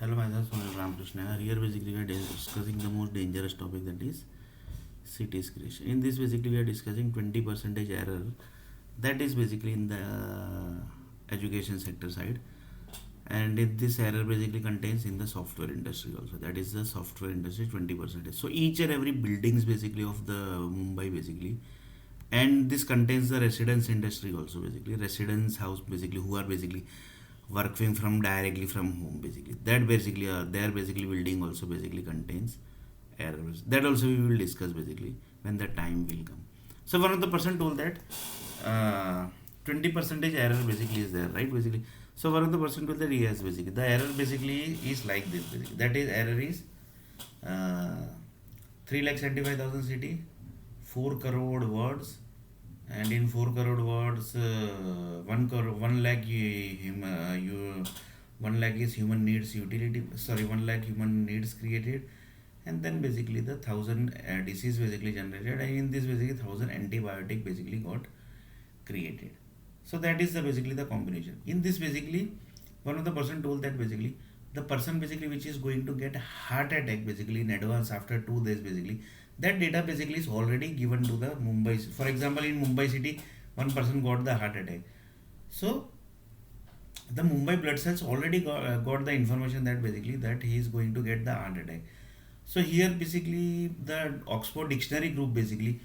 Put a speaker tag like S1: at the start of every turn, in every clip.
S1: Hello, myself Sunil Ramakrishna. Here basically we are discussing the most dangerous topic, that is cities creation. In this basically we are discussing 20% error, that is basically in the education sector side, and this error basically contains in the software industry also, that is the software industry 20%. So each and every buildings basically of the Mumbai basically, and this contains the residence industry also, basically residence house basically, who are basically working from directly from home basically, that basically their basically building also basically contains errors, that also we will discuss basically when the time will come. So one of the person told that 20 percentage error basically is there, right, basically. So one of the person told that yes, basically the error basically is like this basically, that is error is uh, 3,75,000 city, 4 crore words, and in 4 crore words 1 crore 1 lakh you 1 lakh is human needs utility, sorry, 1 lakh human needs created, and then basically the 1,000 disease basically generated, and in this basically 1,000 antibiotic basically got created. So that is the basically the combination. In this basically one of the person told that basically the person basically which is going to get heart attack basically in advance after 2 days basically, that data basically is already given to the Mumbai. For example, in Mumbai city, one person got the heart attack. So the Mumbai blood cells already got the information that basically that he is going to get the heart attack. So here basically the Oxford Dictionary group basically,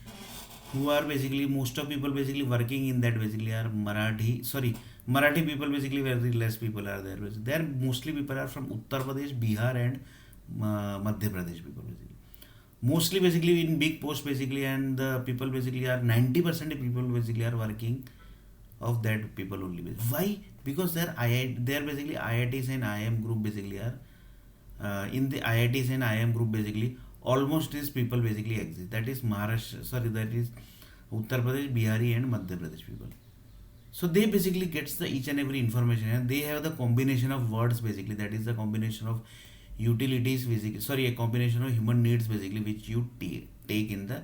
S1: who are basically most of people basically working in that basically are Marathi, sorry, Marathi people basically, very less people are there. They are mostly people are from Uttar Pradesh, Bihar, and Madhya Pradesh people basically. Mostly basically in big post basically, and the people basically are 90% of people basically are working of that people only. Why? Because they're basically IITs and IIM group basically are in the IITs and IIM group basically almost these people basically exist. That is Maharashtra, sorry, that is Uttar Pradesh, Bihari, and Madhya Pradesh people. So they basically gets the each and every information, and they have the combination of words basically, that is the combination of utilities basically, sorry, a combination of human needs basically which you take in the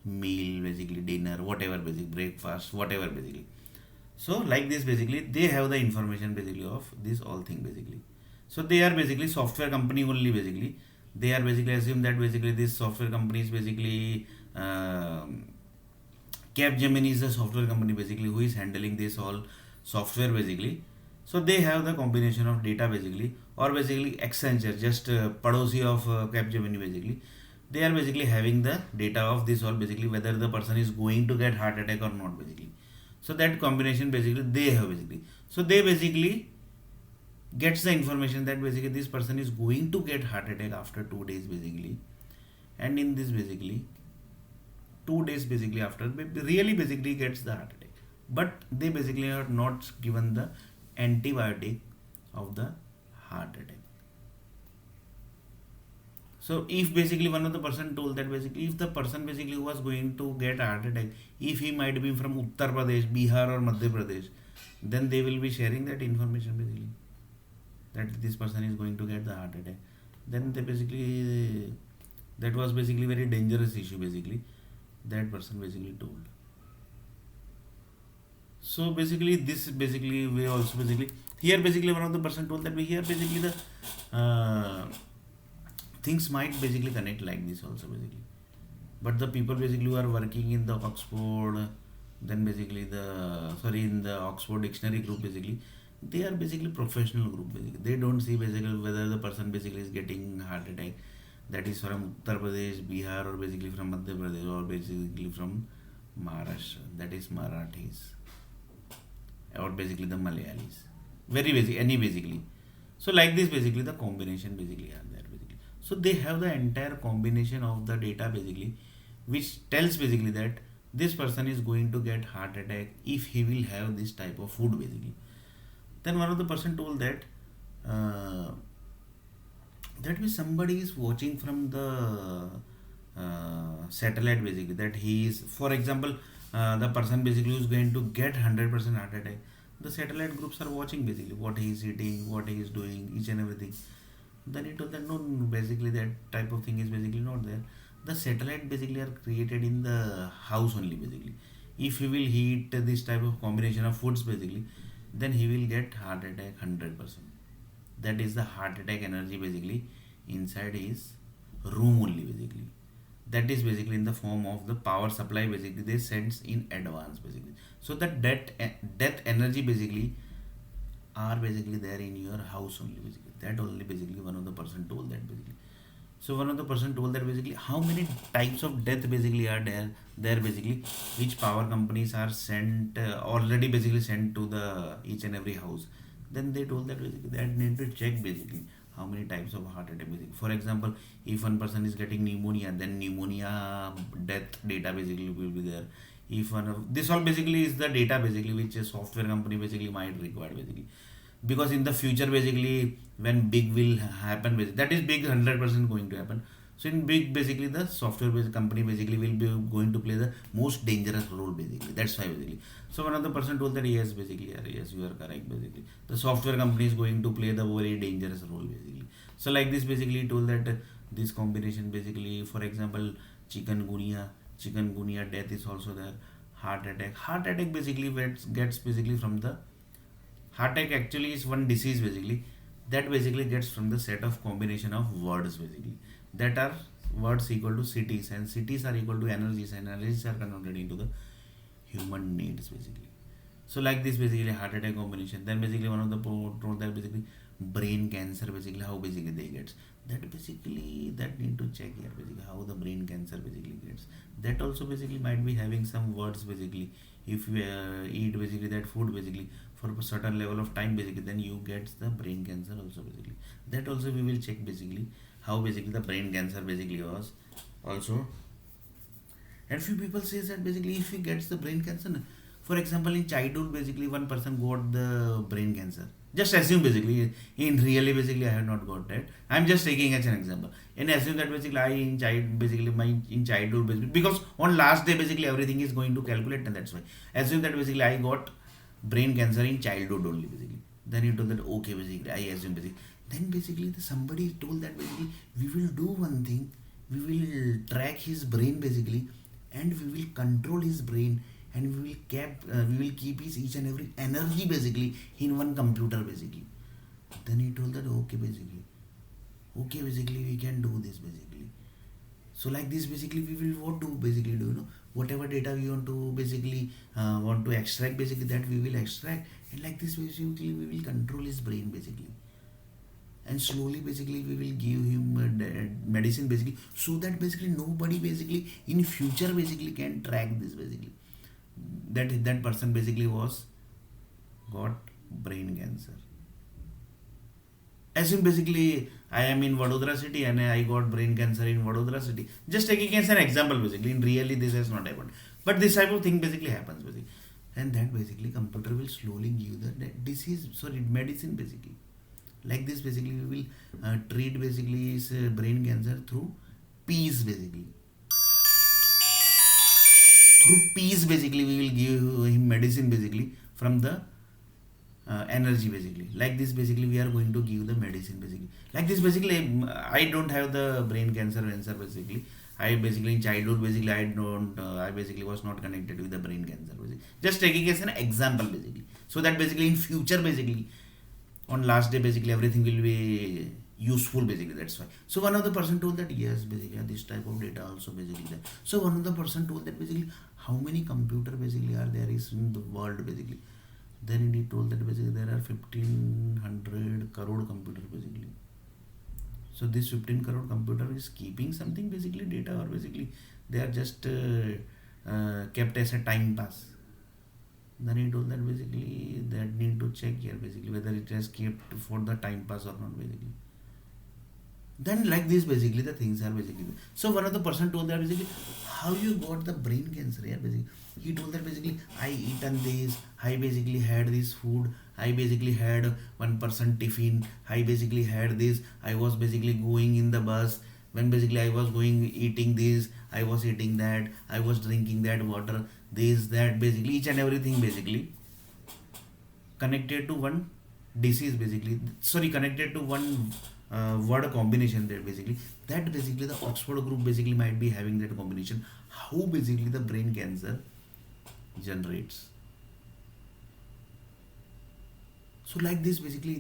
S1: meal basically, dinner, whatever basic, breakfast, whatever basically. So like this basically they have the information basically of this all thing basically. So they are basically software company only basically, they are basically assume that basically this software company is basically Capgemini is the software company basically who is handling this all software basically. So they have the combination of data basically, or basically Accenture, just padosi of Capgemini basically. They are basically having the data of this all basically, whether the person is going to get heart attack or not basically. So that combination basically they have basically. So they basically gets the information that basically this person is going to get heart attack after 2 days basically, and in this basically 2 days basically after really basically gets the heart attack, but they basically are not given the antibiotic of the heart attack. So if basically one of the person told that basically if the person basically who was going to get a heart attack, if he might be from Uttar Pradesh, Bihar, or Madhya Pradesh, then they will be sharing that information basically, that this person is going to get the heart attack. Then they basically, that was basically very dangerous issue basically, that person basically told. So basically this basically we also basically, here basically one of the person told that we here basically the things might basically connect like this also basically, but the people basically who are working in the Oxford, then basically the, sorry, in the Oxford Dictionary group basically, they are basically professional group basically, they don't see basically whether the person basically is getting heart attack, that is from Uttar Pradesh, Bihar, or basically from Madhya Pradesh, or basically from Maharashtra, that is Marathis, or basically the Malayalis, very basic, any basically. So like this basically the combination basically are there basically. So they have the entire combination of the data basically, which tells basically that this person is going to get heart attack if he will have this type of food basically. Then one of the person told that uh, that means somebody is watching from the satellite basically, that he is, for example, the person basically who is going to get 100% heart attack, the satellite groups are watching basically what he is eating, what he is doing, each and everything. Then he told that no, no, no, basically that type of thing is basically not there. The satellite basically are created in the house only basically. If he will eat this type of combination of foods basically, then he will get heart attack 100%. that is the heart attack energy basically inside his room only basically. That is basically in the form of the power supply basically they sends in advance basically. So that death energy basically are basically there in your house only basically. That only basically one of the person told that basically. So one of the person told that basically how many types of death basically are there basically, which power companies are sent already basically sent to the each and every house. Then they told that basically that need to check basically how many types of heart attack basically. For example, if one person is getting pneumonia, then pneumonia death data basically will be there. If one of this all basically is the data basically which a software company basically might require basically, because in the future basically when big will happen basically, that is big 100% going to happen. So in big basically the software based company basically will be going to play the most dangerous role basically. That's why basically. So one of the person told that yes basically, yeah, yes you are correct basically, the software company is going to play the very dangerous role basically. So like this basically he told that this combination basically, for example, chikungunya death is also there. Heart attack basically gets basically from the heart attack actually is one disease basically that basically gets from the set of combination of words basically, that are words equal to cities, and cities are equal to energies, and energies are converted into the human needs basically. So like this basically heart attack combination. Then basically one of the told that basically brain cancer basically how basically they gets. That basically that need to check here basically how the brain cancer basically gets. That also basically might be having some words basically. If you eat basically that food basically for a certain level of time basically, then you get the brain cancer also basically. That also we will check basically how basically the brain cancer basically was also. And few people says that basically if he gets the brain cancer, for example in childhood basically one person got the brain cancer. Just assume basically, in really basically I have not got that. I'm just taking as an example. And assume that basically I in child basically my in childhood basically, because on last day basically everything is going to calculate, and that's why. Assume that basically I got brain cancer in childhood only basically. Then you told that okay basically I assume basically. Then basically somebody told that basically we will do one thing, we will track his brain basically, and we will control his brain, and we will keep his each and every energy basically in one computer basically. Then he told that okay basically we can do this basically. So like this basically we will what do basically do, you know, whatever data we want to extract basically, that we will extract, and like this basically we will control his brain basically, and slowly basically we will give him medicine basically, so that basically nobody basically in future basically can track this basically, that person basically was got brain cancer. Assume basically I am in Vadodara city and I got brain cancer in Vadodara city. Just taking as an example basically. In really this has not happened. But this type of thing basically happens basically. And that basically computer will slowly give the disease, sorry, medicine basically. Like this basically we will treat basically his brain cancer through peace basically. Through peace basically we will give him medicine basically from the energy basically. Like this basically we are going to give the medicine basically. Like this basically I don't have the brain cancer answer basically. I basically in childhood basically I don't I basically was not connected with the brain cancer basically. Just taking as an example basically, so that basically in future basically on last day basically everything will be useful basically. That's why. So one of the person told that yes basically this type of data also basically there. So one of the person told that basically how many computer basically are there is in the world basically. Then he told that basically there are 1500 crore computer basically. So this 15 crore computer is keeping something basically data, or basically they are just kept as a time pass. Then he told that basically that need to check here basically whether it has kept for the time pass or not basically. Then like this basically the things are basically. So one of the person told that basically how you got the brain cancer here basically. He told that basically I eaten this, I basically had this food, I basically had 1% tiffin, I basically had this, I was basically going in the bus, when basically I was going eating this, I was eating that, I was drinking that water, this, that, basically each and everything basically connected to one disease basically, sorry, connected to one word combination there basically. That basically the Oxford group basically might be having that combination, how basically the brain cancer generates. So like this basically